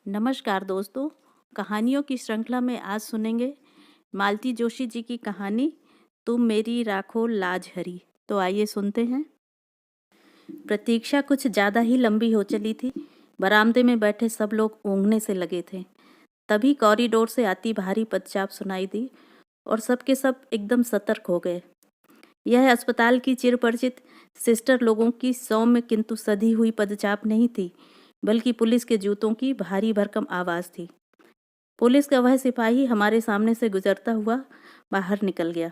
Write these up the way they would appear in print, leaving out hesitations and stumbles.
नमस्कार दोस्तों। कहानियों की श्रृंखला में आज सुनेंगे मालती जोशी जी की कहानी तुम मेरी राखो लाज हरी। तो आइए सुनते हैं। प्रतीक्षा कुछ ज़्यादा ही लंबी हो चली थी। बरामदे में बैठे सब लोग ऊँघने से लगे थे। तभी कॉरिडोर से आती भारी पदचाप सुनाई दी और सबके सब एकदम सतर्क हो गए। यह अस्पताल की चिरपरिचित सिस्टर लोगों की सौम्य किंतु सधी हुई पदचाप नहीं थी, बल्कि पुलिस के जूतों की भारी भरकम आवाज़ थी। पुलिस का वह सिपाही हमारे सामने से गुजरता हुआ बाहर निकल गया।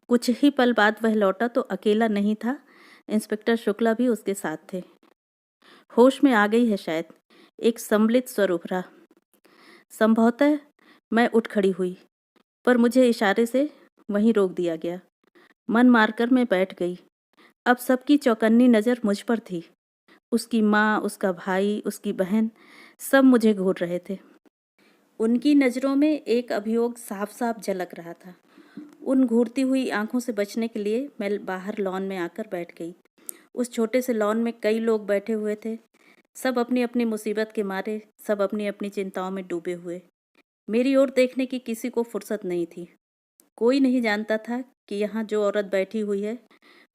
कुछ ही पल बाद वह लौटा तो अकेला नहीं था, इंस्पेक्टर शुक्ला भी उसके साथ थे। होश में आ गई है शायद, एक सम्मिलित स्वर उभरा। संभवतः मैं उठ खड़ी हुई, पर मुझे इशारे से वहीं रोक दिया गया। मन मारकर मैं बैठ गई। अब सबकी चौकन्नी नज़र मुझ पर थी। उसकी माँ, उसका भाई, उसकी बहन, सब मुझे घूर रहे थे। उनकी नज़रों में एक अभियोग साफ साफ झलक रहा था। उन घूरती हुई आंखों से बचने के लिए मैं बाहर लॉन में आकर बैठ गई। उस छोटे से लॉन में कई लोग बैठे हुए थे, सब अपनी अपनी मुसीबत के मारे, सब अपनी अपनी चिंताओं में डूबे हुए। मेरी ओर देखने की किसी को फुर्सत नहीं थी। कोई नहीं जानता था कि यहाँ जो औरत बैठी हुई है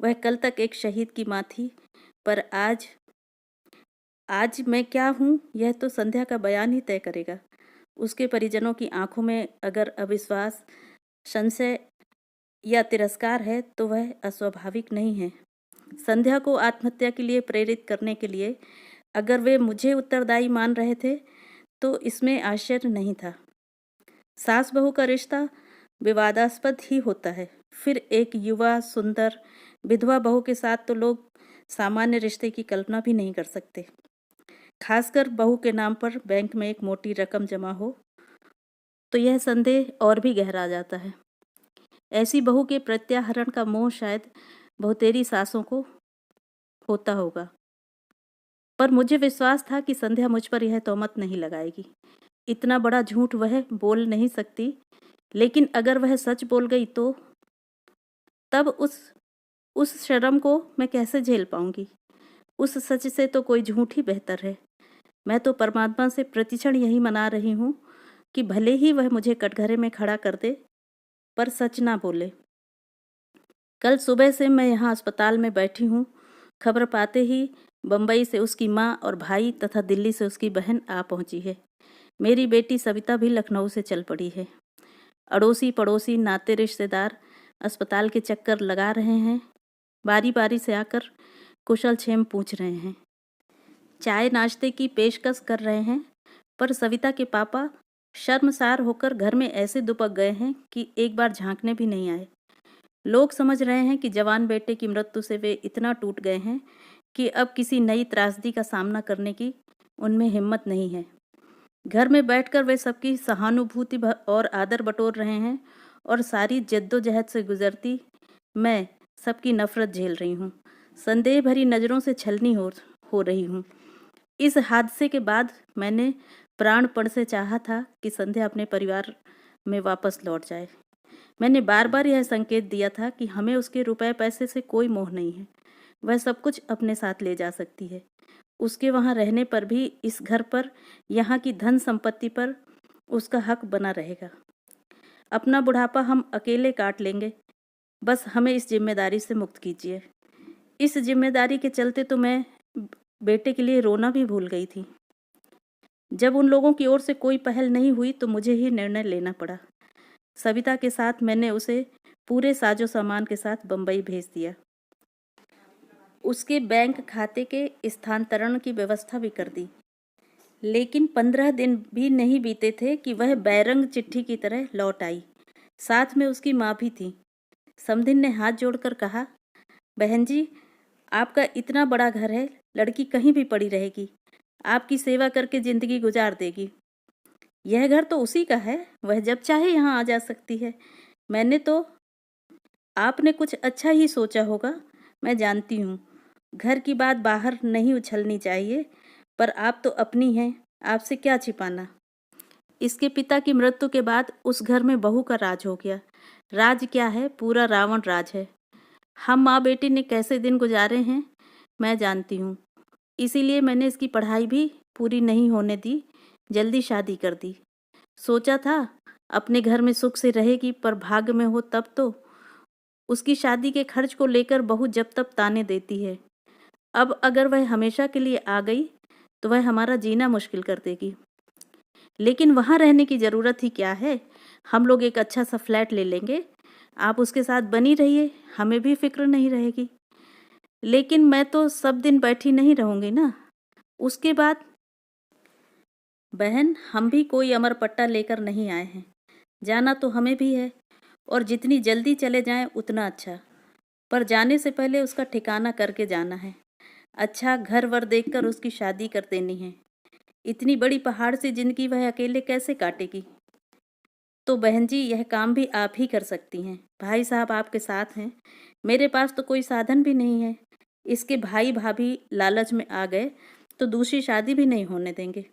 वह कल तक एक शहीद की माँ थी, पर आज आज मैं क्या हूँ यह तो संध्या का बयान ही तय करेगा। उसके परिजनों की आंखों में अगर अविश्वास, संशय या तिरस्कार है तो वह अस्वाभाविक नहीं है। संध्या को आत्महत्या के लिए प्रेरित करने के लिए अगर वे मुझे उत्तरदायी मान रहे थे तो इसमें आश्चर्य नहीं था। सास बहू का रिश्ता विवादास्पद ही होता है, फिर एक युवा सुंदर विधवा बहू के साथ तो लोग सामान्य रिश्ते की कल्पना भी नहीं कर सकते, खासकर बहू के नाम पर बैंक में एक मोटी रकम जमा हो तो यह संदेह और भी गहरा जाता है। ऐसी बहू के प्रत्याहरण का मोह शायद बहुतेरी सासों को होता होगा, पर मुझे विश्वास था कि संध्या मुझ पर यह तोहमत नहीं लगाएगी। इतना बड़ा झूठ वह बोल नहीं सकती, लेकिन अगर वह सच बोल गई तो तब उस शर्म को मैं कैसे झेल पाऊंगी। उस सच से तो कोई झूठ ही बेहतर है। मैं तो परमात्मा से प्रतिक्षण यही मना रही हूँ कि भले ही वह मुझे कटघरे में खड़ा कर दे, पर सच ना बोले। कल सुबह से मैं यहाँ अस्पताल में बैठी हूँ। खबर पाते ही बम्बई से उसकी माँ और भाई तथा दिल्ली से उसकी बहन आ पहुँची है। मेरी बेटी सविता भी लखनऊ से चल पड़ी है। अड़ोसी पड़ोसी नाते रिश्तेदार अस्पताल के चक्कर लगा रहे हैं, बारी बारी से आकर कुशल क्षेम पूछ रहे हैं, चाय नाश्ते की पेशकश कर रहे हैं। पर सविता के पापा शर्मसार होकर घर में ऐसे दुबक गए हैं कि एक बार झांकने भी नहीं आए। लोग समझ रहे हैं कि जवान बेटे की मृत्यु से वे इतना टूट गए हैं कि अब किसी नई त्रासदी का सामना करने की उनमें हिम्मत नहीं है। घर में बैठकर वे सबकी सहानुभूति और आदर बटोर रहे हैं और सारी जद्दोजहद से गुजरती मैं सबकी नफरत झेल रही हूँ। संदेह भरी नज़रों से छलनी हो रही हूँ। इस हादसे के बाद मैंने प्राणपण से चाहा था कि संध्या अपने परिवार में वापस लौट जाए। मैंने बार बार यह संकेत दिया था कि हमें उसके रुपए पैसे से कोई मोह नहीं है, वह सब कुछ अपने साथ ले जा सकती है। उसके वहाँ रहने पर भी इस घर पर, यहाँ की धन संपत्ति पर उसका हक बना रहेगा। अपना बुढ़ापा हम अकेले काट लेंगे, बस हमें इस जिम्मेदारी से मुक्त कीजिए। इस जिम्मेदारी के चलते तो मैं बेटे के लिए रोना भी भूल गई थी। जब उन लोगों की ओर से कोई पहल नहीं हुई तो मुझे ही निर्णय लेना पड़ा। सविता के साथ मैंने उसे पूरे साजो सामान के साथ बम्बई भेज दिया। उसके बैंक खाते के स्थानांतरण की व्यवस्था भी कर दी। लेकिन 15 दिन भी नहीं बीते थे कि वह बैरंग चिट्ठी की तरह लौट आई। साथ में उसकी माँ भी थी। समधिन ने हाथ जोड़कर कहा, बहन जी, आपका इतना बड़ा घर है, लड़की कहीं भी पड़ी रहेगी, आपकी सेवा करके जिंदगी गुजार देगी। यह घर तो उसी का है, वह जब चाहे यहाँ आ जा सकती है। मैंने तो आपने कुछ अच्छा ही सोचा होगा, मैं जानती हूँ। घर की बात बाहर नहीं उछलनी चाहिए, पर आप तो अपनी हैं, आपसे क्या छिपाना। इसके पिता की मृत्यु के बाद उस घर में बहू का राज हो गया। राज क्या है, पूरा रावण राज है। हम माँ बेटी ने कैसे दिन गुजारे हैं मैं जानती हूँ। इसीलिए मैंने इसकी पढ़ाई भी पूरी नहीं होने दी जल्दी शादी कर दी। सोचा था अपने घर में सुख से रहेगी, पर भाग्य में हो तब तो। उसकी शादी के खर्च को लेकर बहू जब तब ताने देती है। अब अगर वह हमेशा के लिए आ गई तो वह हमारा जीना मुश्किल कर देगी। लेकिन वहाँ रहने की ज़रूरत ही क्या है, हम लोग एक अच्छा सा फ्लैट ले लेंगे, आप उसके साथ बनी रहिए, हमें भी फिक्र नहीं रहेगी। लेकिन मैं तो सब दिन बैठी नहीं रहूँगी ना। उसके बाद बहन, हम भी कोई अमर पट्टा लेकर नहीं आए हैं, जाना तो हमें भी है, और जितनी जल्दी चले जाएं उतना अच्छा। पर जाने से पहले उसका ठिकाना करके जाना है। अच्छा घर वर देखकर उसकी शादी कर देनी है। इतनी बड़ी पहाड़ से जिंदगी वह अकेले कैसे काटेगी? तो बहन जी, यह काम भी आप ही कर सकती हैं। भाई साहब आपके साथ हैं, मेरे पास तो कोई साधन भी नहीं है। इसके भाई भाभी लालच में आ गए तो दूसरी शादी भी नहीं होने देंगे।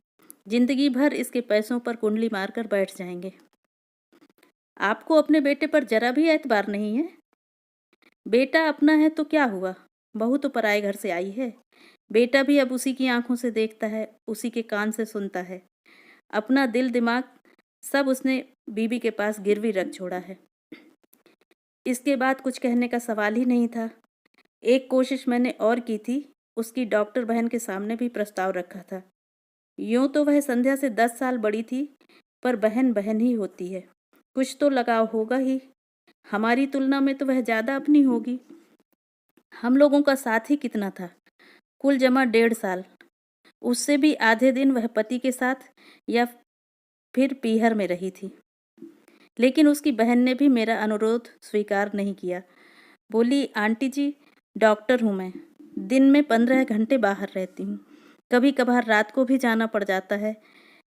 जिंदगी भर इसके पैसों पर कुंडली मारकर बैठ जाएंगे। आपको अपने बेटे पर जरा भी एतबार नहीं है? बेटा अपना है तो क्या हुआ, बहू तो पराए घर से आई है। बेटा भी अब उसी की आंखों से देखता है, उसी के कान से सुनता है। अपना दिल दिमाग सब उसने बीबी के पास गिरवी रख छोड़ा है। इसके बाद कुछ कहने का सवाल ही नहीं था। एक कोशिश मैंने और की थी, उसकी डॉक्टर बहन के सामने भी प्रस्ताव रखा था। यूं तो वह संध्या से 10 साल बड़ी थी, पर बहन बहन ही होती है, कुछ तो लगाव होगा ही। हमारी तुलना में तो वह ज़्यादा अपनी होगी। हम लोगों का साथ ही कितना था, कुल जमा 1.5 साल। उससे भी आधे दिन वह पति के साथ या फिर पीहर में रही थी। लेकिन उसकी बहन ने भी मेरा अनुरोध स्वीकार नहीं किया। बोली, आंटी जी, डॉक्टर हूँ मैं, दिन में 15 घंटे बाहर रहती हूँ, कभी कभार रात को भी जाना पड़ जाता है।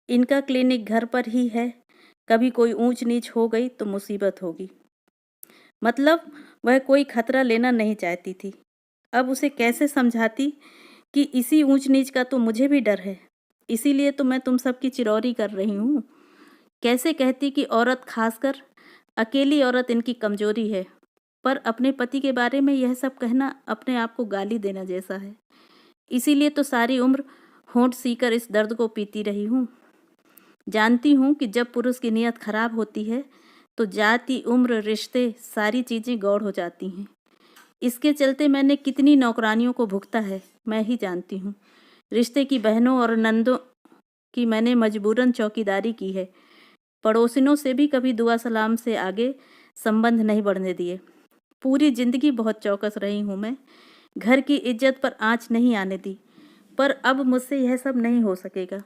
इनका क्लिनिक घर पर ही है, कभी कोई ऊंच नीच हो गई तो मुसीबत होगी। मतलब वह कोई खतरा लेना नहीं चाहती थी। अब उसे कैसे समझाती कि इसी ऊंच नीच का तो मुझे भी डर है, इसीलिए तो मैं तुम सबकी चिरौरी कर रही हूँ। कैसे कहती कि औरत, खासकर अकेली औरत, इनकी कमजोरी है। पर अपने पति के बारे में यह सब कहना अपने आप को गाली देना जैसा है। इसीलिए तो सारी उम्र होंठ सीकर इस दर्द को पीती रही हूँ। जानती हूँ कि जब पुरुष की नीयत खराब होती है तो जाति, उम्र, रिश्ते, सारी चीज़ें गौड़ हो जाती हैं। इसके चलते मैंने कितनी नौकरानियों को भुगता है मैं ही जानती हूँ। रिश्ते की बहनों और नंदों की मैंने मजबूरन चौकीदारी की है। पड़ोसिनों से भी कभी दुआ सलाम से आगे संबंध नहीं बढ़ने दिए। पूरी जिंदगी बहुत चौकस रही हूँ मैं, घर की इज्जत पर आँच नहीं आने दी। पर अब मुझसे यह सब नहीं हो सकेगा।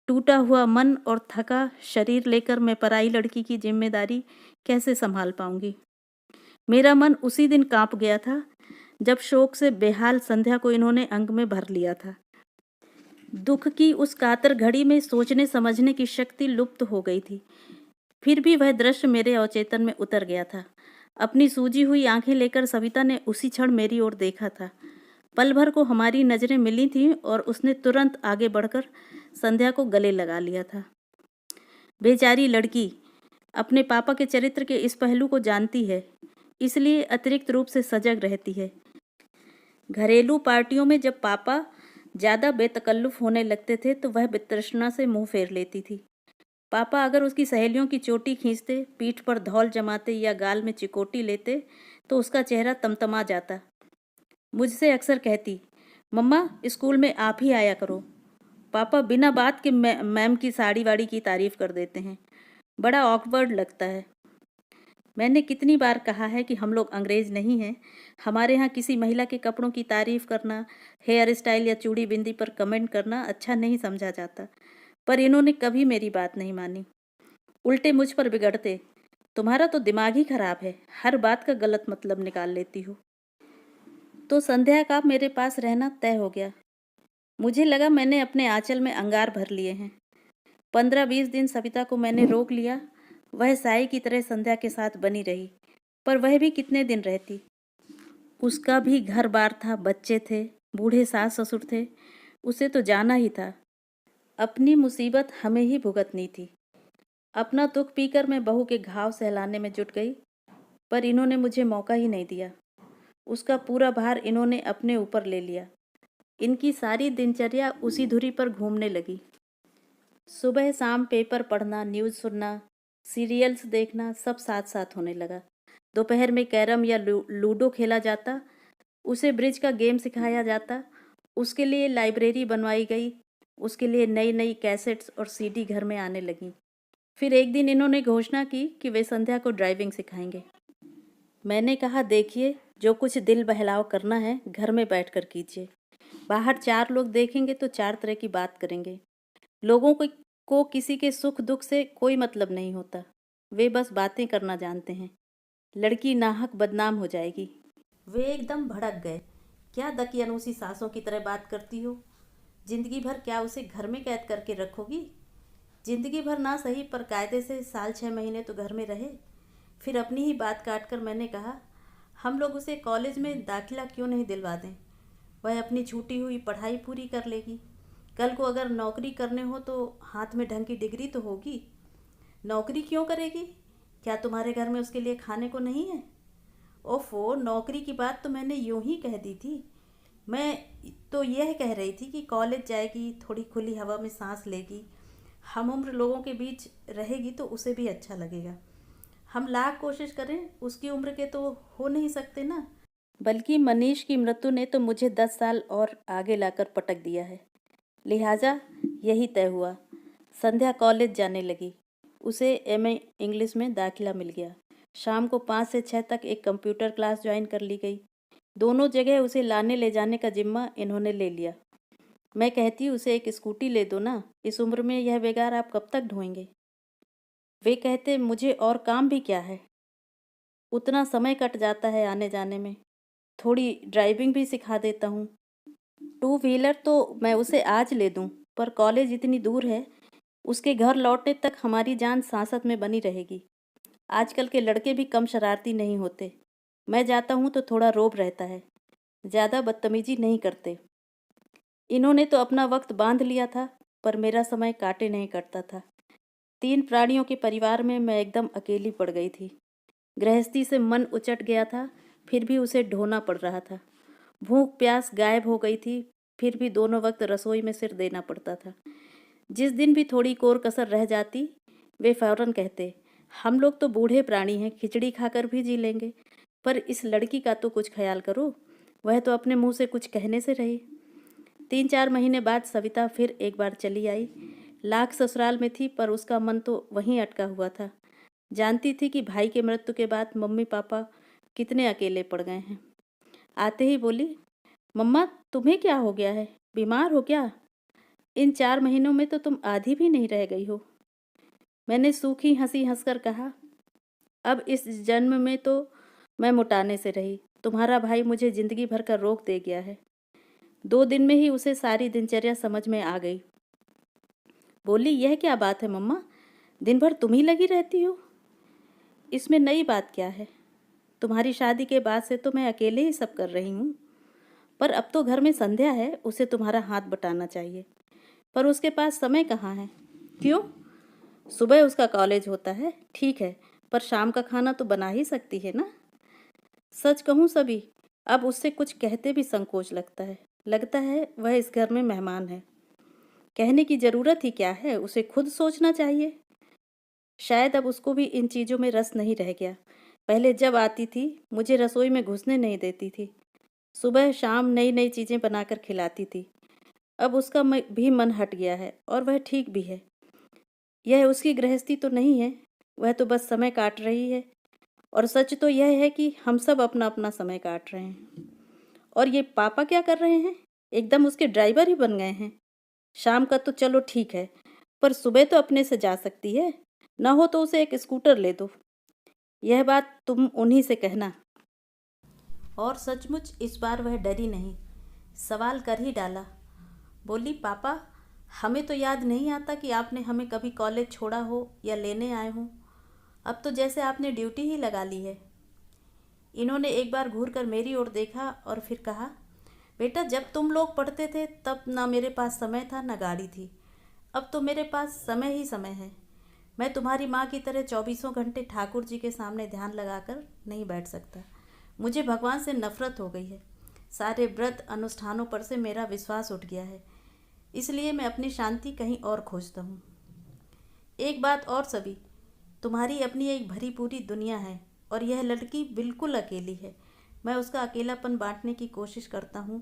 टूटा हुआ मन और थका शरीर लेकर मैं पराई लड़की की जिम्मेदारी कैसे संभाल पाऊंगी? मेरा मन उसी दिन कांप गया था जब शोक से बेहाल संध्या को इन्होंने अंग में भर लिया था। दुख की उस कातर घड़ी में सोचने समझने की शक्ति लुप्त हो गई थी। फिर भी वह दृश्य मेरे अवचेतन में उतर गया था। अपनी सूजी हुई आंखें लेकर सविता ने उसी क्षण मेरी ओर देखा था। पल भर को हमारी नजरें मिली थीं और उसने तुरंत आगे बढ़कर संध्या को गले लगा लिया था। बेचारी लड़की अपने पापा के चरित्र के इस पहलू को जानती है, इसलिए अतिरिक्त रूप से सजग रहती है। घरेलू पार्टियों में जब पापा ज़्यादा बेतकल्लुफ होने लगते थे तो वह वितृष्णा से मुंह फेर लेती थी। पापा अगर उसकी सहेलियों की चोटी खींचते, पीठ पर धौल जमाते या गाल में चिकोटी लेते तो उसका चेहरा तमतमा जाता। मुझसे अक्सर कहती, मम्मा स्कूल में आप ही आया करो। पापा बिना बात के मैम की साड़ी वाड़ी की तारीफ कर देते हैं, बड़ा ऑकवर्ड लगता है। मैंने कितनी बार कहा है कि हम लोग अंग्रेज नहीं हैं, हमारे यहाँ किसी महिला के कपड़ों की तारीफ करना, हेयर स्टाइल या चूड़ी बिंदी पर कमेंट करना अच्छा नहीं समझा जाता। पर इन्होंने कभी मेरी बात नहीं मानी, उल्टे मुझ पर बिगड़ते। तुम्हारा तो दिमाग ही खराब है, हर बात का गलत मतलब निकाल लेती हो। तो संध्या का मेरे पास रहना तय हो गया। मुझे लगा मैंने अपने आंचल में अंगार भर लिए हैं। 15-20 दिन सविता को मैंने रोक लिया। वह साई की तरह संध्या के साथ बनी रही, पर वह भी कितने दिन रहती। उसका भी घर बार था, बच्चे थे, बूढ़े सास ससुर थे, उसे तो जाना ही था। अपनी मुसीबत हमें ही भुगतनी थी। अपना दुख पीकर मैं बहू के घाव सहलाने में जुट गई, पर इन्होंने मुझे मौका ही नहीं दिया। उसका पूरा भार इन्होंने अपने ऊपर ले लिया। इनकी सारी दिनचर्या उसी धुरी पर घूमने लगी। सुबह शाम पेपर पढ़ना, न्यूज़ सुनना, सीरियल्स देखना सब साथ साथ होने लगा। दोपहर में कैरम या लूडो खेला जाता, उसे ब्रिज का गेम सिखाया जाता, उसके लिए लाइब्रेरी बनवाई गई, उसके लिए नई नई कैसेट्स और सीडी घर में आने लगी। फिर एक दिन इन्होंने घोषणा की कि वे संध्या को ड्राइविंग सिखाएंगे। मैंने कहा, देखिए, जो कुछ दिल बहलाव करना है घर में बैठकर कीजिए। बाहर 4 लोग देखेंगे तो 4 तरह की बात करेंगे। लोगों को किसी के सुख दुख से कोई मतलब नहीं होता, वे बस बातें करना जानते हैं। लड़की नाहक बदनाम हो जाएगी। वे एकदम भड़क गए। क्या दकियानूसी सासों की तरह बात करती हो? जिंदगी भर क्या उसे घर में कैद करके रखोगी? जिंदगी भर ना सही पर कायदे से साल 6 महीने तो घर में रहे। फिर अपनी ही बात काटकर मैंने कहा, हम लोग उसे कॉलेज में दाखिला क्यों नहीं दिलवा दें? वह अपनी छूटी हुई पढ़ाई पूरी कर लेगी। कल को अगर नौकरी करने हो तो हाथ में ढंग की डिग्री तो होगी। नौकरी क्यों करेगी? क्या तुम्हारे घर में उसके लिए खाने को नहीं है? ओफो, नौकरी की बात तो मैंने यूं ही कह दी थी। मैं तो यह कह रही थी कि कॉलेज जाएगी, थोड़ी खुली हवा में सांस लेगी, हम उम्र लोगों के बीच रहेगी तो उसे भी अच्छा लगेगा। हम लाख कोशिश करें, उसकी उम्र के तो हो नहीं सकते ना। बल्कि मनीष की मृत्यु ने तो मुझे 10 साल और आगे लाकर पटक दिया है। लिहाजा यही तय हुआ। संध्या कॉलेज जाने लगी। उसे एमए इंग्लिश में दाखिला मिल गया। शाम को 5 से 6 तक एक कंप्यूटर क्लास ज्वाइन कर ली गई। दोनों जगह उसे लाने ले जाने का जिम्मा इन्होंने ले लिया। मैं कहती, उसे एक स्कूटी ले दो ना, इस उम्र में यह बेगार आप कब तक ढोएंगे? वे कहते, मुझे और काम भी क्या है, उतना समय कट जाता है आने जाने में, थोड़ी ड्राइविंग भी सिखा देता हूँ। 2 व्हीलर तो मैं उसे आज ले दूँ, पर कॉलेज इतनी दूर है, उसके घर लौटने तक हमारी जान सांसत में बनी रहेगी। आजकल के लड़के भी कम शरारती नहीं होते। मैं जाता हूँ तो थोड़ा रोब रहता है, ज़्यादा बदतमीजी नहीं करते। इन्होंने तो अपना वक्त बांध लिया था, पर मेरा समय काटे नहीं कटता था। 3 प्राणियों के परिवार में मैं एकदम अकेली पड़ गई थी। गृहस्थी से मन उचट गया था, फिर भी उसे ढोना पड़ रहा था। भूख प्यास गायब हो गई थी, फिर भी दोनों वक्त रसोई में सिर देना पड़ता था। जिस दिन भी थोड़ी कोर कसर रह जाती, वे फौरन कहते, हम लोग तो बूढ़े प्राणी हैं, खिचड़ी खाकर भी जी लेंगे, पर इस लड़की का तो कुछ ख्याल करो, वह तो अपने मुंह से कुछ कहने से रही। 3-4 महीने बाद सविता फिर एक बार चली आई। लाख ससुराल में थी, पर उसका मन तो वहीं अटका हुआ था। जानती थी कि भाई के मृत्यु के बाद मम्मी पापा कितने अकेले पड़ गए हैं। आते ही बोली, मम्मा तुम्हें क्या हो गया है, बीमार हो क्या? इन 4 महीनों में तो तुम आधी भी नहीं रह गई हो। मैंने सूखी हंसी हंसकर कहा, अब इस जन्म में तो मैं मुटाने से रही, तुम्हारा भाई मुझे जिंदगी भर का रोक दे गया है। 2 दिन में ही उसे सारी दिनचर्या समझ में आ गई। बोली, यह क्या बात है मम्मा, दिन भर तुम ही लगी रहती हो? इसमें नई बात क्या है? तुम्हारी शादी के बाद से तो मैं अकेले ही सब कर रही हूँ, पर अब तो घर में संध्या है, उसे तुम्हारा हाथ बटाना चाहिए। पर उसके पास समय कहाँ है? क्यों? सुबह उसका कॉलेज होता है, ठीक है, पर शाम का खाना तो बना ही सकती है ना। सच कहूँ सभी, अब उससे कुछ कहते भी संकोच लगता है वह इस घर में मेहमान है। कहने की ज़रूरत ही क्या है, उसे खुद सोचना चाहिए। शायद अब उसको भी इन चीज़ों में रस नहीं रह गया। पहले जब आती थी, मुझे रसोई में घुसने नहीं देती थी। सुबह शाम नई नई चीज़ें बनाकर खिलाती थी। अब उसका भी मन हट गया है, और वह ठीक भी है। यह उसकी गृहस्थी तो नहीं है, वह तो बस समय काट रही है। और सच तो यह है कि हम सब अपना अपना समय काट रहे हैं। और ये पापा क्या कर रहे हैं? एकदम उसके ड्राइवर ही बन गए हैं। शाम का तो चलो ठीक है, पर सुबह तो अपने से जा सकती है, ना हो तो उसे एक स्कूटर ले दो। यह बात तुम उन्हीं से कहना। और सचमुच इस बार वह डरी नहीं, सवाल कर ही डाला। बोली, पापा हमें तो याद नहीं आता कि आपने हमें कभी कॉलेज छोड़ा हो या लेने आए हो। अब तो जैसे आपने ड्यूटी ही लगा ली है। इन्होंने एक बार घूर कर मेरी ओर देखा और फिर कहा, बेटा जब तुम लोग पढ़ते थे तब ना मेरे पास समय था ना गाड़ी थी, अब तो मेरे पास समय ही समय है। मैं तुम्हारी माँ की तरह 24 घंटे ठाकुर जी के सामने ध्यान लगाकर नहीं बैठ सकता। मुझे भगवान से नफरत हो गई है। सारे व्रत अनुष्ठानों पर से मेरा विश्वास उठ गया है, इसलिए मैं अपनी शांति कहीं और खोजता हूँ। एक बात और सभी, तुम्हारी अपनी एक भरी पूरी दुनिया है और यह लड़की बिल्कुल अकेली है। मैं उसका अकेलापन बांटने की कोशिश करता हूँ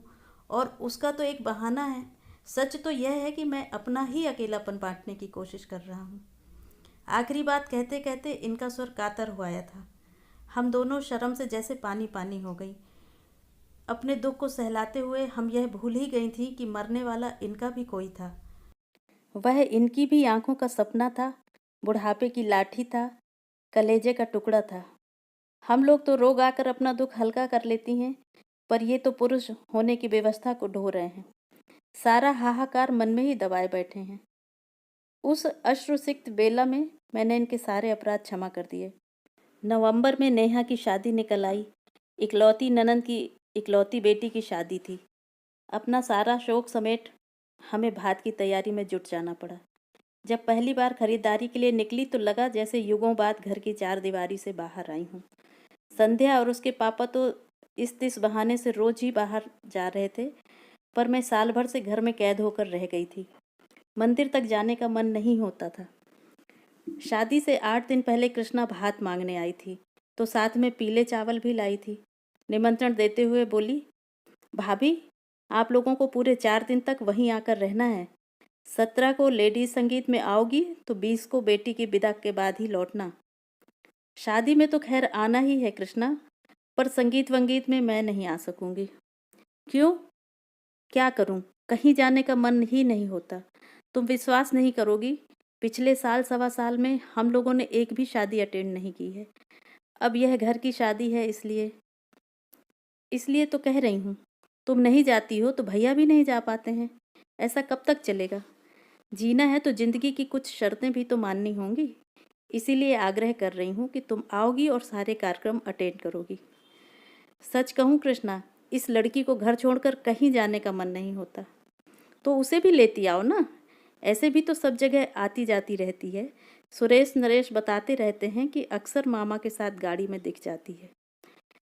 और उसका तो एक बहाना है। सच तो यह है कि मैं अपना ही अकेलापन बांटने की कोशिश कर रहा हूँ। आखिरी बात कहते कहते इनका स्वर कातर हो आया था। हम दोनों शर्म से जैसे पानी पानी हो गई। अपने दुख को सहलाते हुए हम यह भूल ही गई थी कि मरने वाला इनका भी कोई था। वह इनकी भी आंखों का सपना था, बुढ़ापे की लाठी था, कलेजे का टुकड़ा था। हम लोग तो रोग आकर अपना दुख हल्का कर लेती हैं, पर ये तो पुरुष होने की व्यवस्था को ढो रहे हैं। सारा हाहाकार मन में ही दबाए बैठे हैं। उस अश्रुसिक्त बेला में मैंने इनके सारे अपराध क्षमा कर दिए। नवंबर में नेहा की शादी निकल आई। इकलौती ननंद की इकलौती बेटी की शादी थी। अपना सारा शौक समेट हमें भात की तैयारी में जुट जाना पड़ा। जब पहली बार खरीदारी के लिए निकली तो लगा जैसे युगों बाद घर की चार दीवारी से बाहर आई हूँ। संध्या और उसके पापा तो इस बहाने से रोज ही बाहर जा रहे थे, पर मैं साल भर से घर में कैद होकर रह गई थी। मंदिर तक जाने का मन नहीं होता था। शादी से 8 दिन पहले कृष्णा भात मांगने आई थी, तो साथ में पीले चावल भी लाई थी। निमंत्रण देते हुए बोली, भाभी आप लोगों को पूरे 4 दिन तक वहीं आकर रहना है। 17 को लेडीज संगीत में आओगी तो 20 को बेटी की विदा के बाद ही लौटना। शादी में तो खैर आना ही है कृष्णा, पर संगीत वंगीत में मैं नहीं आ सकूंगी। क्यों? क्या करूं? कहीं जाने का मन ही नहीं होता। तुम विश्वास नहीं करोगी, पिछले साल सवा साल में हम लोगों ने एक भी शादी अटेंड नहीं की है। अब यह घर की शादी है, इसलिए तो कह रही हूँ। तुम नहीं जाती हो तो भैया भी नहीं जा पाते हैं। ऐसा कब तक चलेगा? जीना है तो जिंदगी की कुछ शर्तें भी तो माननी होंगी। इसीलिए आग्रह कर रही हूँ कि तुम आओगी और सारे कार्यक्रम अटेंड करोगी। सच कहूँ कृष्णा, इस लड़की को घर छोड़कर कहीं जाने का मन नहीं होता। तो उसे भी लेती आओ ना, ऐसे भी तो सब जगह आती जाती रहती है। सुरेश नरेश बताते रहते हैं कि अक्सर मामा के साथ गाड़ी में दिख जाती है।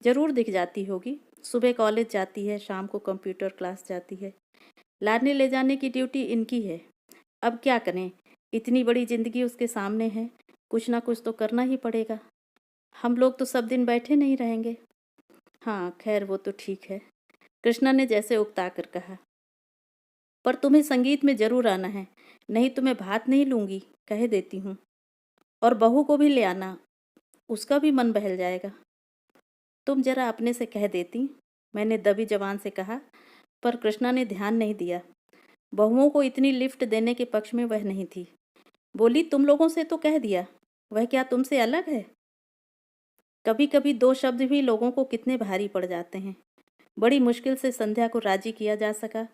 जरूर दिख जाती होगी। सुबह कॉलेज जाती है, शाम को कंप्यूटर क्लास जाती है। लाने ले जाने की ड्यूटी इनकी है। अब क्या करें, इतनी बड़ी जिंदगी उसके सामने है, कुछ ना कुछ तो करना ही पड़ेगा। हम लोग तो सब दिन बैठे नहीं रहेंगे। हाँ खैर वो तो ठीक है, कृष्णा ने जैसे उकता कर कहा। पर तुम्हें संगीत में जरूर आना है, नहीं तो मैं भात नहीं लूंगी, कह देती हूँ। और बहू को भी ले आना, उसका भी मन बहल जाएगा। तुम जरा अपने से कह देती, मैंने दबी जबान से कहा, पर कृष्णा ने ध्यान नहीं दिया। बहुओं को इतनी लिफ्ट देने के पक्ष में वह नहीं थी। बोली, तुम लोगों से तो कह दिया, वह क्या तुमसे अलग है? कभी कभी दो शब्द भी लोगों को कितने भारी पड़ जाते हैं। बड़ी मुश्किल से संध्या को राजी किया जा सका।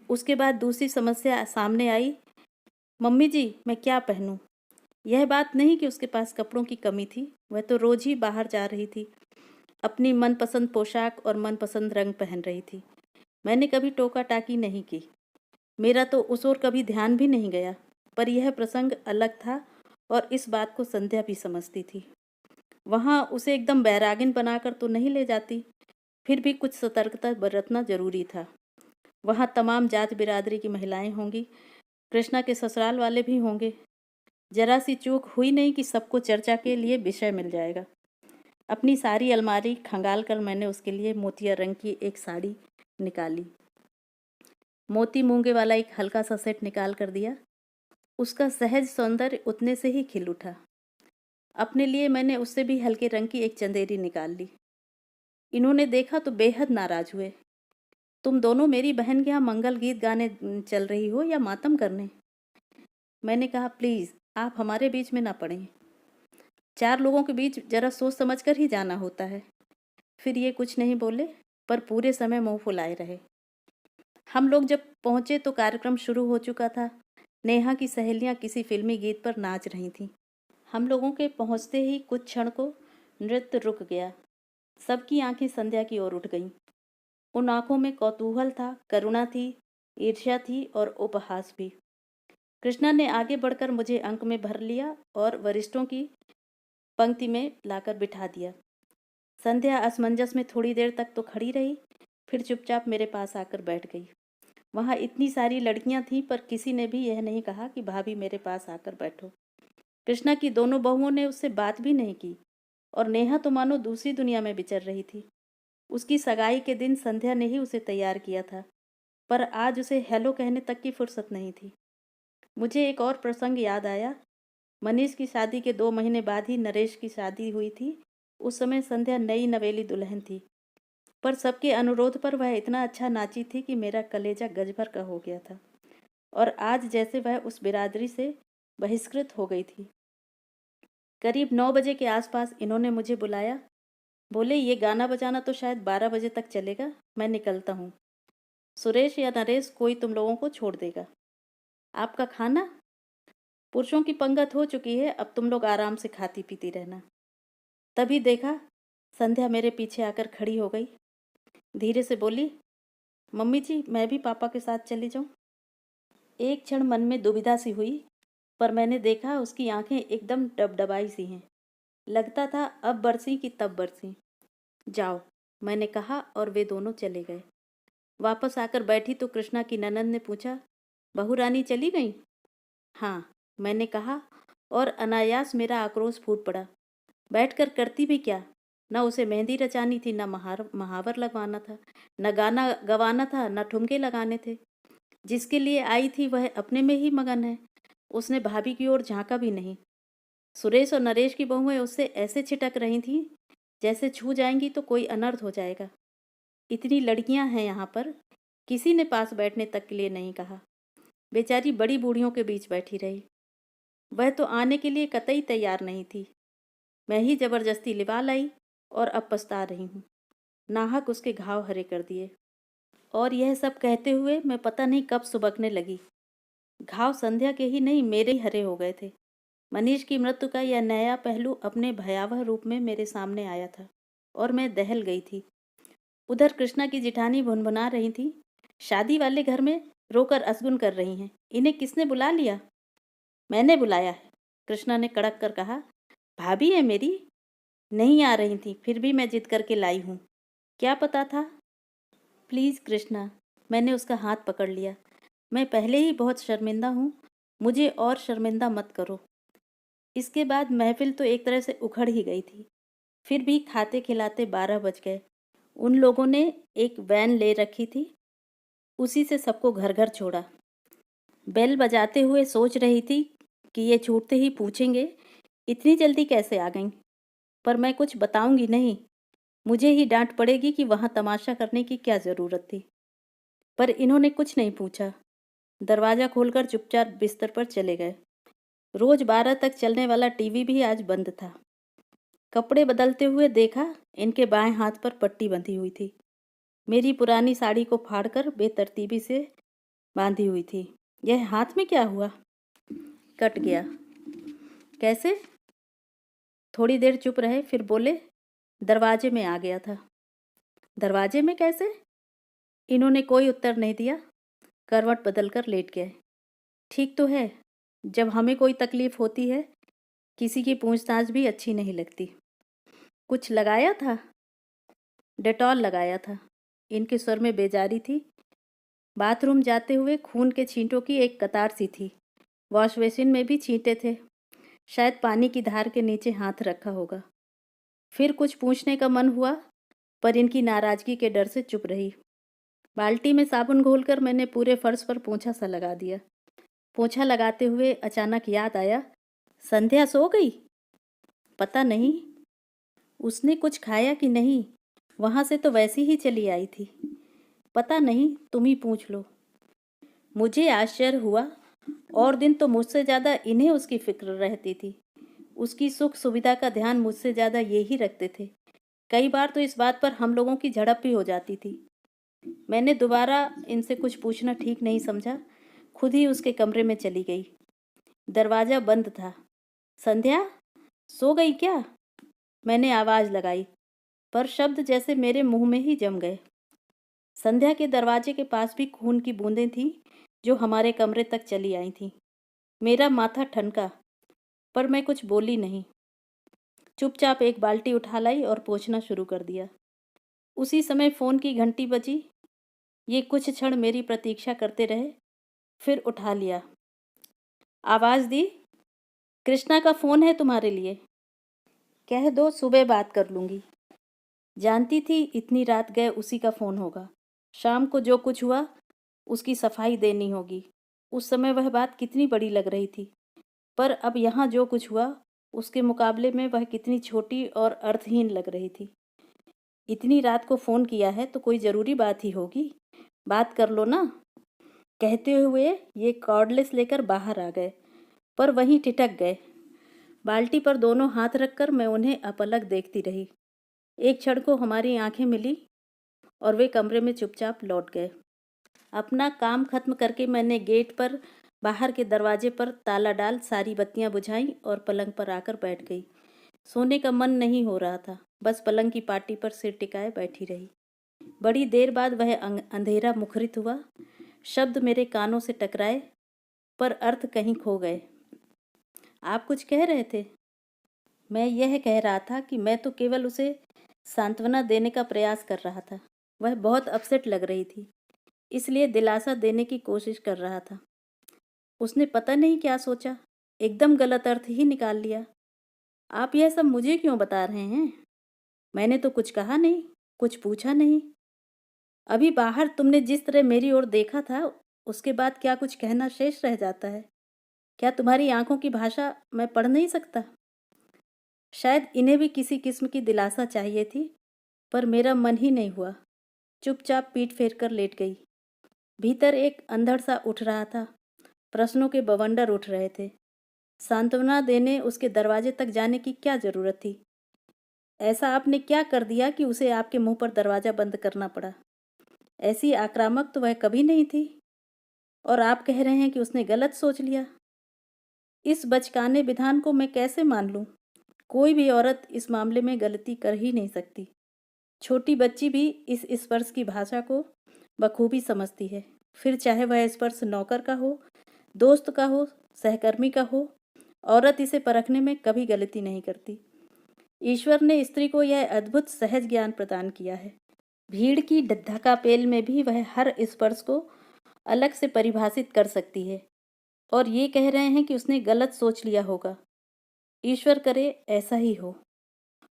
उसके बाद दूसरी समस्या सामने आई, मम्मी जी मैं क्या पहनूं? यह बात नहीं कि उसके पास कपड़ों की कमी थी, वह तो रोज ही बाहर जा रही थी, अपनी मनपसंद पोशाक और मनपसंद रंग पहन रही थी। मैंने कभी टोका टाकी नहीं की, मेरा तो उस ओर कभी ध्यान भी नहीं गया। पर यह प्रसंग अलग था और इस बात को संध्या भी समझती थी। वहाँ उसे एकदम बैरागिन बनाकर तो नहीं ले जाती, फिर भी कुछ सतर्कता बरतना जरूरी था। वहाँ तमाम जात बिरादरी की महिलाएं होंगी, कृष्णा के ससुराल वाले भी होंगे। जरा सी चूक हुई नहीं कि सबको चर्चा के लिए विषय मिल जाएगा। अपनी सारी अलमारी खंगाल कर मैंने उसके लिए मोतिया रंग की एक साड़ी निकाली। मोती मूंगे वाला एक हल्का सा सेट निकाल कर दिया। उसका सहज सौंदर्य उतने से ही खिल उठा। अपने लिए मैंने उससे भी हल्के रंग की एक चंदेरी निकाल ली। इन्होंने देखा तो बेहद नाराज हुए। तुम दोनों मेरी बहन के यहाँ मंगल गीत गाने चल रही हो या मातम करने? मैंने कहा, प्लीज आप हमारे बीच में ना पड़ें। 4 लोगों के बीच जरा सोच समझ कर ही जाना होता है। फिर ये कुछ नहीं बोले, पर पूरे समय मुंह फुलाए रहे। हम लोग जब पहुंचे तो कार्यक्रम शुरू हो चुका था। नेहा की सहेलियां किसी फिल्मी गीत पर नाच रही थीं। हम लोगों के पहुंचते ही कुछ क्षण को नृत्य रुक गया। सबकी आंखें संध्या की ओर उठ गईं। उन आंखों में कौतूहल था, करुणा थी, ईर्ष्या थी और उपहास भी। कृष्णा ने आगे बढ़कर मुझे अंक में भर लिया और वरिष्ठों की पंक्ति में लाकर बिठा दिया। संध्या असमंजस में थोड़ी देर तक तो खड़ी रही, फिर चुपचाप मेरे पास आकर बैठ गई। वहाँ इतनी सारी लड़कियां थीं, पर किसी ने भी यह नहीं कहा कि भाभी मेरे पास आकर बैठो। कृष्णा की दोनों बहुओं ने उससे बात भी नहीं की और नेहा तो मानो दूसरी दुनिया में विचर रही थी। उसकी सगाई के दिन संध्या ने ही उसे तैयार किया था, पर आज उसे हेलो कहने तक की फुर्सत नहीं थी। मुझे एक और प्रसंग याद आया। मनीष की शादी के 2 महीने बाद ही नरेश की शादी हुई थी। उस समय संध्या नई नवेली दुल्हन थी, पर सबके अनुरोध पर वह इतना अच्छा नाची थी कि मेरा कलेजा गजभर का हो गया था। और आज जैसे वह उस बिरादरी से बहिष्कृत हो गई थी। करीब 9 बजे के आसपास इन्होंने मुझे बुलाया। बोले, ये गाना बजाना तो शायद 12 बजे तक चलेगा, मैं निकलता हूँ। सुरेश या नरेश कोई तुम लोगों को छोड़ देगा। आपका खाना? पुरुषों की पंगत हो चुकी है, अब तुम लोग आराम से खाती पीती रहना। तभी देखा, संध्या मेरे पीछे आकर खड़ी हो गई। धीरे से बोली, मम्मी जी, मैं भी पापा के साथ चली जाऊं? एक क्षण मन में दुविधा सी हुई, पर मैंने देखा उसकी आंखें एकदम डबडबाई सी हैं। लगता था अब बरसी कि तब बरसी। जाओ, मैंने कहा और वे दोनों चले गए। वापस आकर बैठी तो कृष्णा की ननद ने पूछा, बहू रानी चली गई? हाँ, मैंने कहा, और अनायास मेरा आक्रोश फूट पड़ा। बैठकर करती भी क्या? न उसे मेहंदी रचानी थी, न महावर लगवाना था, न गाना गवाना था, न ठुमके लगाने थे। जिसके लिए आई थी वह अपने में ही मगन है। उसने भाभी की ओर झांका भी नहीं। सुरेश और नरेश की बहुएं उससे ऐसे छिटक रही थीं जैसे छू जाएंगी तो कोई अनर्थ हो जाएगा। इतनी लड़कियां हैं यहाँ पर, किसी ने पास बैठने तक के लिए नहीं कहा। बेचारी बड़ी बूढ़ियों के बीच बैठी रही। वह तो आने के लिए कतई तैयार नहीं थी। मैं ही जबरदस्ती लिवा लाई और अब पछता रही हूँ। नाहक उसके घाव हरे कर दिए। और यह सब कहते हुए मैं पता नहीं कब सुबकने लगी। घाव संध्या के ही नहीं, मेरे ही हरे हो गए थे। मनीष की मृत्यु का यह नया पहलू अपने भयावह रूप में मेरे सामने आया था और मैं दहल गई थी। उधर कृष्णा की जिठानी भुनभुना रही थी, शादी वाले घर में रोकर असगुन कर रही हैं। इन्हें किसने बुला लिया? मैंने बुलाया है, कृष्णा ने कड़क कर कहा। भाभी है मेरी? नहीं आ रही थी, फिर भी मैं जिद करके लाई हूँ। क्या पता था? प्लीज़ कृष्णा, मैंने उसका हाथ पकड़ लिया। मैं पहले ही बहुत शर्मिंदा हूँ, मुझे और शर्मिंदा मत करो। इसके बाद महफिल तो एक तरह से उखड़ ही गई थी। फिर भी खाते खिलाते 12 बज गए। उन लोगों ने एक वैन ले रखी थी, उसी से सबको घर घर छोड़ा। बेल बजाते हुए सोच रही थी कि ये छूटते ही पूछेंगे, इतनी जल्दी कैसे आ गईं? पर मैं कुछ बताऊंगी नहीं, मुझे ही डांट पड़ेगी कि वहाँ तमाशा करने की क्या ज़रूरत थी। पर इन्होंने कुछ नहीं पूछा। दरवाज़ा खोलकर चुपचाप बिस्तर पर चले गए। रोज 12 तक चलने वाला टीवी भी आज बंद था। कपड़े बदलते हुए देखा, इनके बाएं हाथ पर पट्टी बंधी हुई थी। मेरी पुरानी साड़ी को फाड़कर बेतरतीबी से बांधी हुई थी। यह हाथ में क्या हुआ? कट गया। कैसे? थोड़ी देर चुप रहे, फिर बोले, दरवाजे में आ गया था। दरवाजे में कैसे? इन्होंने कोई उत्तर नहीं दिया, करवट बदलकर लेट गए। ठीक तो है, जब हमें कोई तकलीफ होती है किसी की पूछताछ भी अच्छी नहीं लगती। कुछ लगाया था? डेटॉल लगाया था। इनके स्वर में बेजारी थी। बाथरूम जाते हुए खून के छींटों की एक कतार सी थी। वॉश बेसिन में भी छींटे थे। शायद पानी की धार के नीचे हाथ रखा होगा। फिर कुछ पूछने का मन हुआ, पर इनकी नाराजगी के डर से चुप रही। बाल्टी में साबुन घोलकर मैंने पूरे फर्श पर पोंछा सा लगा दिया। पोंछा लगाते हुए अचानक याद आया, संध्या सो गई? पता नहीं, उसने कुछ खाया कि नहीं, वहाँ से तो वैसी ही चली आई थी। पता नहीं, तुम ही पूछ लो। मुझे आश्चर्य हुआ, और दिन तो मुझसे ज़्यादा इन्हें उसकी फिक्र रहती थी। उसकी सुख सुविधा का ध्यान मुझसे ज़्यादा ये ही रखते थे। कई बार तो इस बात पर हम लोगों की झड़प भी हो जाती थी। मैंने दोबारा इनसे कुछ पूछना ठीक नहीं समझा, खुद ही उसके कमरे में चली गई। दरवाज़ा बंद था। संध्या, सो गई क्या? मैंने आवाज़ लगाई, पर शब्द जैसे मेरे मुंह में ही जम गए। संध्या के दरवाजे के पास भी खून की बूंदें थीं जो हमारे कमरे तक चली आई थीं। मेरा माथा ठनका, पर मैं कुछ बोली नहीं। चुपचाप एक बाल्टी उठा लाई और पोंछना शुरू कर दिया। उसी समय फ़ोन की घंटी बजी। ये कुछ क्षण मेरी प्रतीक्षा करते रहे, फिर उठा लिया। आवाज़ दी, कृष्णा का फ़ोन है तुम्हारे लिए, कह दो सुबह बात कर लूँगी। जानती थी इतनी रात गए उसी का फ़ोन होगा। शाम को जो कुछ हुआ उसकी सफाई देनी होगी। उस समय वह बात कितनी बड़ी लग रही थी, पर अब यहाँ जो कुछ हुआ उसके मुकाबले में वह कितनी छोटी और अर्थहीन लग रही थी। इतनी रात को फ़ोन किया है तो कोई ज़रूरी बात ही होगी, बात कर लो ना। कहते हुए ये कॉर्डलेस लेकर बाहर आ गए, पर वहीं ठिठक गए। बाल्टी पर दोनों हाथ रखकर मैं उन्हें अपलक देखती रही। एक क्षण को हमारी आंखें मिली और वे कमरे में चुपचाप लौट गए। अपना काम खत्म करके मैंने गेट पर बाहर के दरवाजे पर ताला डाल सारी बत्तियां बुझाईं और पलंग पर आकर बैठ गई। सोने का मन नहीं हो रहा था, बस पलंग की पाटी पर सिर टिकाए बैठी रही। बड़ी देर बाद वह अंधेरा मुखरित हुआ। शब्द मेरे कानों से टकराए, पर अर्थ कहीं खो गए। आप कुछ कह रहे थे? मैं यह कह रहा था कि मैं तो केवल उसे सांत्वना देने का प्रयास कर रहा था। वह बहुत अपसेट लग रही थी, इसलिए दिलासा देने की कोशिश कर रहा था। उसने पता नहीं क्या सोचा, एकदम गलत अर्थ ही निकाल लिया। आप यह सब मुझे क्यों बता रहे हैं? मैंने तो कुछ कहा नहीं, कुछ पूछा नहीं। अभी बाहर तुमने जिस तरह मेरी ओर देखा था, उसके बाद क्या कुछ कहना शेष रह जाता है? क्या तुम्हारी आंखों की भाषा मैं पढ़ नहीं सकता? शायद इन्हें भी किसी किस्म की दिलासा चाहिए थी, पर मेरा मन ही नहीं हुआ। चुपचाप पीठ फेर कर लेट गई। भीतर एक अंधड़ सा उठ रहा था। प्रश्नों के बवंडर उठ रहे थे। सांत्वना देने उसके दरवाजे तक जाने की क्या जरूरत थी? ऐसा आपने क्या कर दिया कि उसे आपके मुंह पर दरवाजा बंद करना पड़ा? ऐसी आक्रामक तो वह कभी नहीं थी, और आप कह रहे हैं कि उसने गलत सोच लिया। इस बचकाने विधान को मैं कैसे मान लूं? कोई भी औरत इस मामले में गलती कर ही नहीं सकती। छोटी बच्ची भी इस स्पर्श की भाषा को बखूबी समझती है, फिर चाहे वह स्पर्श नौकर का हो, दोस्त का हो, सहकर्मी का हो। औरत इसे परखने में कभी गलती नहीं करती। ईश्वर ने स्त्री को यह अद्भुत सहज ज्ञान प्रदान किया है। भीड़ की धक्कापेल में भी वह हर स्पर्श को अलग से परिभाषित कर सकती है, और ये कह रहे हैं कि उसने गलत सोच लिया होगा। ईश्वर करे ऐसा ही हो।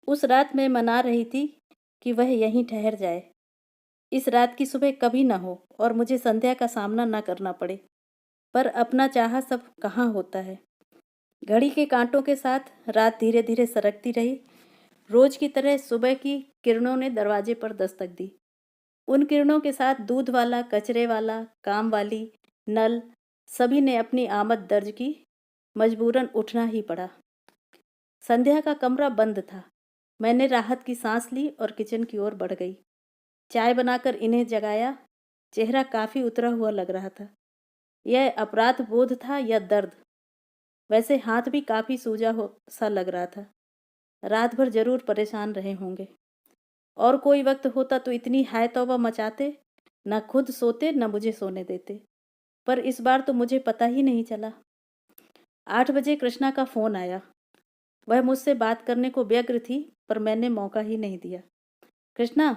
उस रात मैं मना रही थी कि वह यहीं ठहर जाए। इस रात की सुबह कभी ना हो और मुझे संध्या का सामना ना करना पड़े। पर अपना चाहा सब कहाँ होता है। घड़ी के कांटों के साथ रात धीरे धीरे सरकती रही। रोज की तरह सुबह की किरणों ने दरवाजे पर दस्तक दी। उन किरणों के साथ दूध वाला, कचरे वाला, काम वाली, नल, सभी ने अपनी आमद दर्ज की। मजबूरन उठना ही पड़ा। संध्या का कमरा बंद था। मैंने राहत की सांस ली और किचन की ओर बढ़ गई। चाय बनाकर इन्हें जगाया। चेहरा काफी उतरा हुआ लग रहा था। यह अपराध बोध था या दर्द? वैसे हाथ भी काफी सूजा हो सा लग रहा था। रात भर जरूर परेशान रहे होंगे। और कोई वक्त होता तो इतनी हाय तौबा मचाते, न खुद सोते न मुझे सोने देते। पर इस बार तो मुझे पता ही नहीं चला। 8 बजे कृष्णा का फोन आया। वह मुझसे बात करने को व्यग्र थी, पर मैंने मौका ही नहीं दिया। कृष्णा,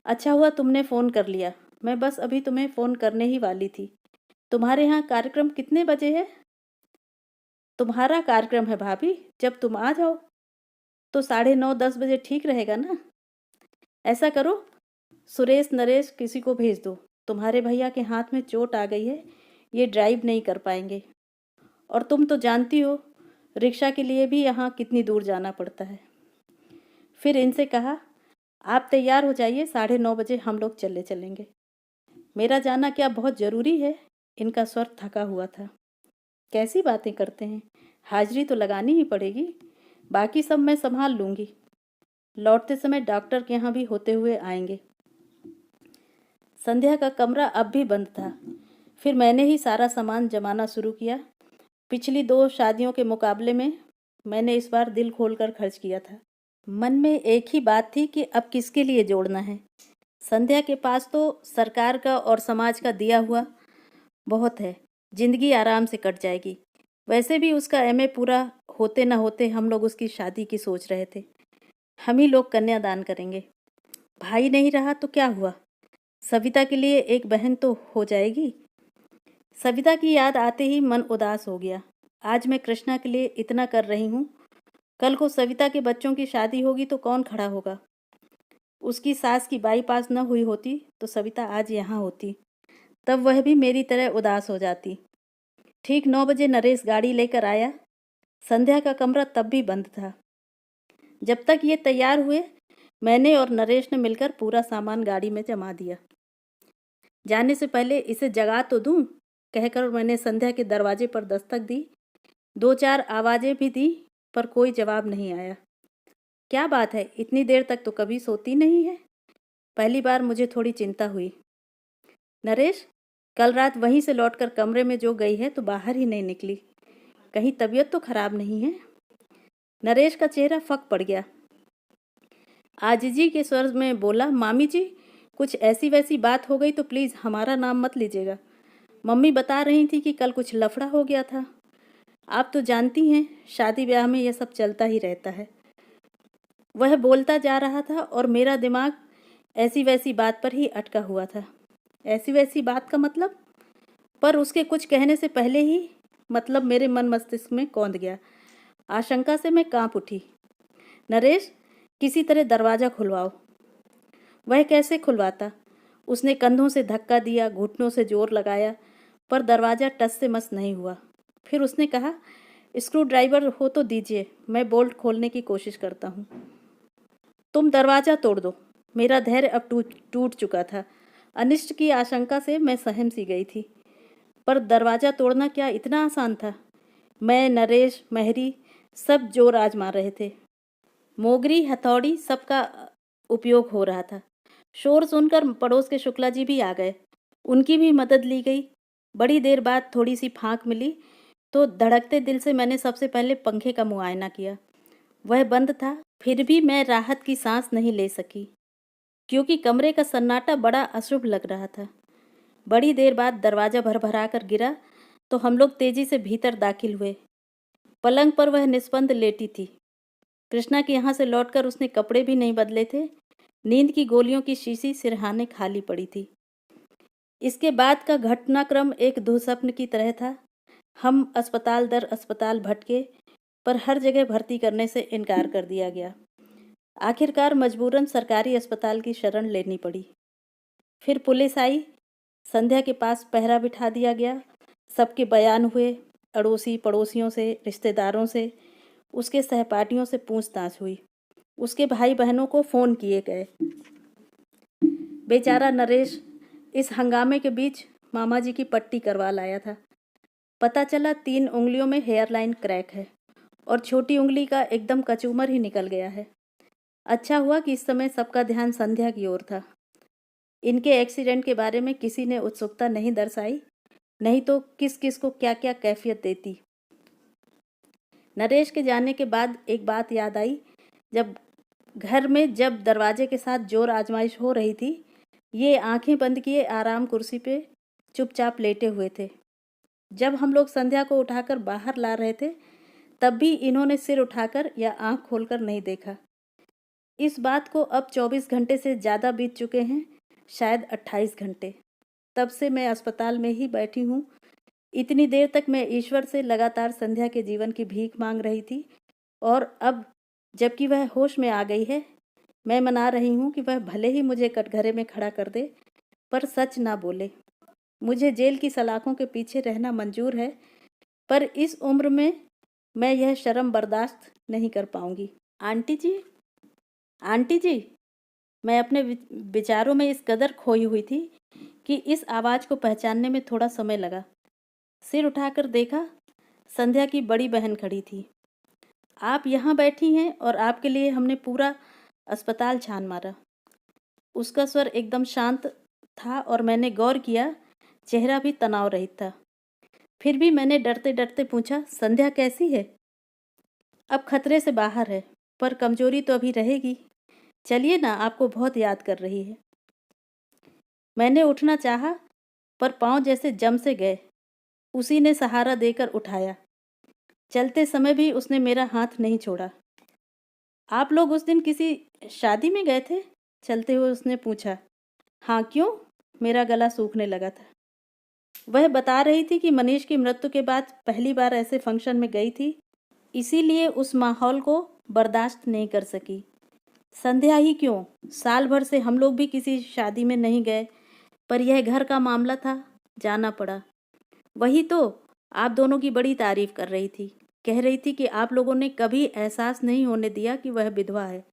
अच्छा हुआ तुमने फ़ोन कर लिया। मैं बस अभी तुम्हें फ़ोन करने ही वाली थी। तुम्हारे यहाँ कार्यक्रम कितने बजे है? तुम्हारा कार्यक्रम है भाभी, जब तुम आ जाओ तो 9:30-10 बजे ठीक रहेगा ना? ऐसा करो, सुरेश नरेश किसी को भेज दो। तुम्हारे भैया के हाथ में चोट आ गई है, ये ड्राइव नहीं कर पाएंगे। और तुम तो जानती हो रिक्शा के लिए भी यहाँ कितनी दूर जाना पड़ता है। फिर इनसे कहा, आप तैयार हो जाइए, 9:30 बजे हम लोग चलेंगे। मेरा जाना क्या बहुत ज़रूरी है? इनका स्वर थका हुआ था। कैसी बातें करते हैं, हाजिरी तो लगानी ही पड़ेगी। बाकी सब मैं संभाल लूँगी। लौटते समय डॉक्टर के यहाँ भी होते हुए आएंगे। संध्या का कमरा अब भी बंद था। फिर मैंने ही सारा सामान जमाना शुरू किया। पिछली 2 शादियों के मुकाबले में मैंने इस बार दिल खोलकर खर्च किया था। मन में एक ही बात थी कि अब किसके लिए जोड़ना है। संध्या के पास तो सरकार का और समाज का दिया हुआ बहुत है, जिंदगी आराम से कट जाएगी। वैसे भी उसका एमए पूरा होते न होते हम लोग उसकी शादी की सोच रहे थे। हम ही लोग कन्यादान करेंगे। भाई नहीं रहा तो क्या हुआ, सविता के लिए एक बहन तो हो जाएगी। सविता की याद आते ही मन उदास हो गया। आज मैं कृष्णा के लिए इतना कर रही हूँ, कल को सविता के बच्चों की शादी होगी तो कौन खड़ा होगा? उसकी सास की बाईपास न हुई होती तो सविता आज यहाँ होती, तब वह भी मेरी तरह उदास हो जाती। ठीक 9 बजे नरेश गाड़ी लेकर आया। संध्या का कमरा तब भी बंद था। जब तक ये तैयार हुए, मैंने और नरेश ने मिलकर पूरा सामान गाड़ी में जमा दिया। जाने से पहले इसे जगा तो दूं, कहकर मैंने संध्या के दरवाजे पर दस्तक दी। 2-4 आवाज़ें भी दी, पर कोई जवाब नहीं आया। क्या बात है, इतनी देर तक तो कभी सोती नहीं है? पहली बार मुझे थोड़ी चिंता हुई। नरेश, कल रात वहीं से लौटकर कमरे में जो गई है तो बाहर ही नहीं निकली। कहीं तबीयत तो खराब नहीं है? नरेश का चेहरा फक पड़ गया। आजिजी के स्वर में बोला, मामी जी, कुछ ऐसी वैसी बात हो गई तो प्लीज़ हमारा नाम मत लीजिएगा। मम्मी बता रही थी कि कल कुछ लफड़ा हो गया था। आप तो जानती हैं, शादी ब्याह में यह सब चलता ही रहता है। वह बोलता जा रहा था और मेरा दिमाग ऐसी वैसी बात पर ही अटका हुआ था। ऐसी वैसी बात का मतलब? पर उसके कुछ कहने से पहले ही मतलब मेरे मन मस्तिष्क में कौंध गया। आशंका से मैं कांप उठी। नरेश, किसी तरह दरवाज़ा खुलवाओ। वह कैसे खुलवाता? उसने कंधों से धक्का दिया, घुटनों से जोर लगाया, पर दरवाज़ा टस से मस नहीं हुआ। फिर उसने कहा, स्क्रू ड्राइवर हो तो दीजिए, मैं बोल्ट खोलने की कोशिश करता हूँ। तुम दरवाज़ा तोड़ दो। मेरा धैर्य अब टूट चुका था। अनिष्ट की आशंका से मैं सहम सी गई थी, पर दरवाज़ा तोड़ना क्या इतना आसान था? मैं, नरेश, महरी सब जोर आजमा रहे थे। मोगरी, हथौड़ी सबका उपयोग हो रहा था। शोर सुनकर पड़ोस के शुक्ला जी भी आ गए। उनकी भी मदद ली गई। बड़ी देर बाद थोड़ी सी फांक मिली तो धड़कते दिल से मैंने सबसे पहले पंखे का मुआयना किया। वह बंद था, फिर भी मैं राहत की सांस नहीं ले सकी, क्योंकि कमरे का सन्नाटा बड़ा अशुभ लग रहा था। बड़ी देर बाद दरवाज़ा भरभरा कर गिरा तो हम लोग तेजी से भीतर दाखिल हुए। पलंग पर वह निस्पंद लेटी थी। कृष्णा के यहाँ से लौटकर उसने कपड़े भी नहीं बदले थे। नींद की गोलियों की शीशी सिरहाने खाली पड़ी थी। इसके बाद का घटनाक्रम एक दुःस्वप्न की तरह था। हम अस्पताल दर अस्पताल भटके, पर हर जगह भर्ती करने से इनकार कर दिया गया। आखिरकार मजबूरन सरकारी अस्पताल की शरण लेनी पड़ी। फिर पुलिस आई। संध्या के पास पहरा बिठा दिया गया। सबके बयान हुए। अड़ोसी पड़ोसियों से, रिश्तेदारों से, उसके सहपाठियों से पूछताछ हुई। उसके भाई बहनों को फ़ोन किए गए। बेचारा नरेश इस हंगामे के बीच मामा जी की पट्टी करवा लाया था। पता चला 3 उंगलियों में हेयरलाइन क्रैक है और छोटी उंगली का एकदम कचूमर ही निकल गया है। अच्छा हुआ कि इस समय सबका ध्यान संध्या की ओर था। इनके एक्सीडेंट के बारे में किसी ने उत्सुकता नहीं दर्शाई, नहीं तो किस किस को क्या क्या कैफियत देती। नरेश के जाने के बाद एक बात याद आई। घर में जब दरवाजे के साथ जोर आजमाइश हो रही थी, ये आंखें बंद किए आराम कुर्सी पे चुपचाप लेटे हुए थे। जब हम लोग संध्या को उठाकर बाहर ला रहे थे, तब भी इन्होंने सिर उठाकर या आंख खोलकर नहीं देखा। इस बात को अब 24 घंटे से ज़्यादा बीत चुके हैं, शायद 28 घंटे। तब से मैं अस्पताल में ही बैठी हूँ। इतनी देर तक मैं ईश्वर से लगातार संध्या के जीवन की भीख मांग रही थी, और अब जबकि वह होश में आ गई है, मैं मना रही हूँ कि वह भले ही मुझे कटघरे में खड़ा कर दे, पर सच ना बोले। मुझे जेल की सलाखों के पीछे रहना मंजूर है, पर इस उम्र में मैं यह शर्म बर्दाश्त नहीं कर पाऊंगी। आंटी जी, आंटी जी। मैं अपने विचारों में इस कदर खोई हुई थी कि इस आवाज़ को पहचानने में थोड़ा समय लगा। सिर उठाकर देखा, संध्या की बड़ी बहन खड़ी थी। आप यहाँ बैठी हैं और आपके लिए हमने पूरा अस्पताल छान मारा। उसका स्वर एकदम शांत था और मैंने गौर किया, चेहरा भी तनाव रहित था। फिर भी मैंने डरते डरते पूछा, संध्या कैसी है? अब खतरे से बाहर है, पर कमजोरी तो अभी रहेगी। चलिए ना, आपको बहुत याद कर रही है। मैंने उठना चाहा, पर पांव जैसे जम से गए। उसी ने सहारा देकर उठाया। चलते समय भी उसने मेरा हाथ नहीं छोड़ा। आप लोग उस दिन किसी शादी में गए थे? चलते हुए उसने पूछा। हाँ, क्यों? मेरा गला सूखने लगा था। वह बता रही थी कि मनीष की मृत्यु के बाद पहली बार ऐसे फंक्शन में गई थी, इसीलिए उस माहौल को बर्दाश्त नहीं कर सकी। संध्या ही क्यों, साल भर से हम लोग भी किसी शादी में नहीं गए, पर यह घर का मामला था, जाना पड़ा। वही तो आप दोनों की बड़ी तारीफ कर रही थी, कह रही थी कि आप लोगों ने कभी एहसास नहीं होने दिया कि वह विधवा है,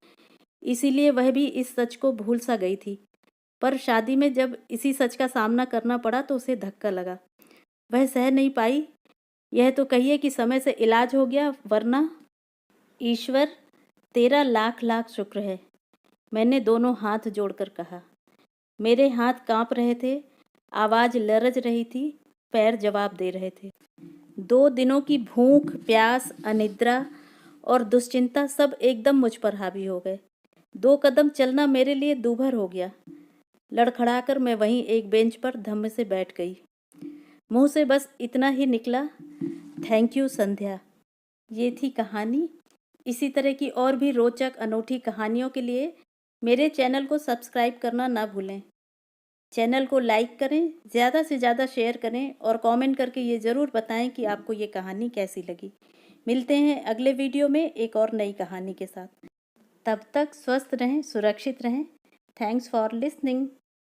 इसीलिए वह भी इस सच को भूल सा गई थी। पर शादी में जब इसी सच का सामना करना पड़ा तो उसे धक्का लगा, वह सह नहीं पाई। यह तो कहिए कि समय से इलाज हो गया, वरना। ईश्वर तेरा लाख लाख शुक्र है, मैंने दोनों हाथ जोड़कर कहा। मेरे हाथ कांप रहे थे, आवाज़ लरज रही थी, पैर जवाब दे रहे थे। 2 दिनों की भूख, प्यास, अनिद्रा और दुश्चिंता सब एकदम मुझ पर हावी हो गए। 2 कदम चलना मेरे लिए दूभर हो गया। लड़खड़ाकर मैं वहीं एक बेंच पर धम्म से बैठ गई। मुंह से बस इतना ही निकला, थैंक यू संध्या। ये थी कहानी। इसी तरह की और भी रोचक अनोखी कहानियों के लिए मेरे चैनल को सब्सक्राइब करना ना भूलें। चैनल को लाइक करें, ज़्यादा से ज़्यादा शेयर करें और कमेंट करके ये ज़रूर बताएं कि आपको ये कहानी कैसी लगी। मिलते हैं अगले वीडियो में एक और नई कहानी के साथ। तब तक स्वस्थ रहें, सुरक्षित रहें। Thanks for listening.